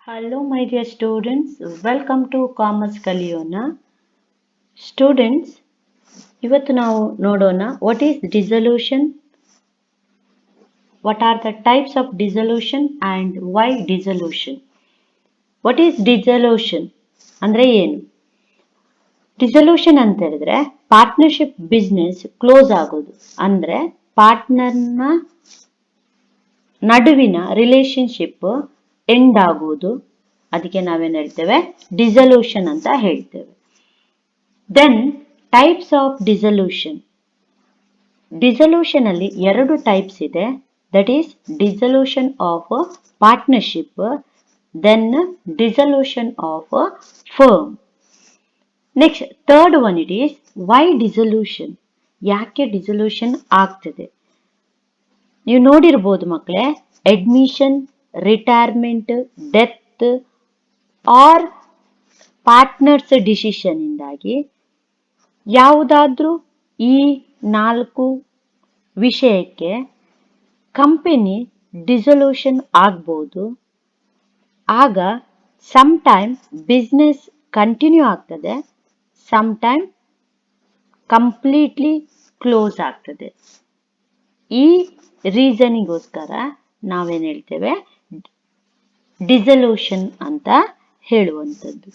Hello, my dear students. Welcome to Commerce ಕಲಿಯೋಣ. Students, ಇವತ್ತು ನಾವು ನೋಡೋಣ what is dissolution, what are the types of dissolution and why dissolution. What is dissolution ಅಂದ್ರೆ ಏನು? Dissolution ಅಂತ ಹೇಳಿದ್ರೆ ಪಾರ್ಟ್ನರ್ಶಿಪ್ ಬಿಸ್ನೆಸ್ ಕ್ಲೋಸ್ ಆಗೋದು, ಅಂದ್ರೆ ಪಾರ್ಟ್ನರ್ನ ನಡುವಿನ ರಿಲೇಶನ್ಶಿಪ್ ಎಂಡ್ ಆಗುವುದು. ಅದಕ್ಕೆ ನಾವೇನ್ ಹೇಳ್ತೇವೆ, ಡಿಸಲ್ಯೂಷನ್ ಅಂತ ಹೇಳ್ತೇವೆ. Then types of dissolution. Dissolution ಅಲ್ಲಿ ಎರಡು ಟೈಪ್ಸ್ ಇದೆ. That is dissolution of partnership, then dissolution of firm. Next third one it is why dissolution. ಯಾಕೆ ಡಿಸಲ್ಯೂಷನ್ ಆಗ್ತದೆ? ನೀವು ನೋಡಿರ್ಬೋದು ಮಕ್ಕಳೇ, admission, retirement, death or partners decision ಇಂದಾಗಿ ಯಾವುದಾದ್ರೂ ಈ 4 ವಿಷಯಕ್ಕೆ ಕಂಪನಿ ಡಿಸಲ್ಯೂಷನ್ ಆಗ್ಬೋದು. ಆಗ ಸಮ್ ಟೈಮ್ ಬಿಸ್ನೆಸ್ ಕಂಟಿನ್ಯೂ ಆಗ್ತದೆ, ಸಮ್ ಟೈಮ್ ಕಂಪ್ಲೀಟ್ಲಿ ಕ್ಲೋಸ್ ಆಗ್ತದೆ. ಈ ರೀಸನಿಗೋಸ್ಕರ ನಾವೇನ್ ಹೇಳ್ತೇವೆ, ಡಿಸಲ್ಯೂಷನ್ ಅಂತ ಹೇಳುವಂಥದ್ದು.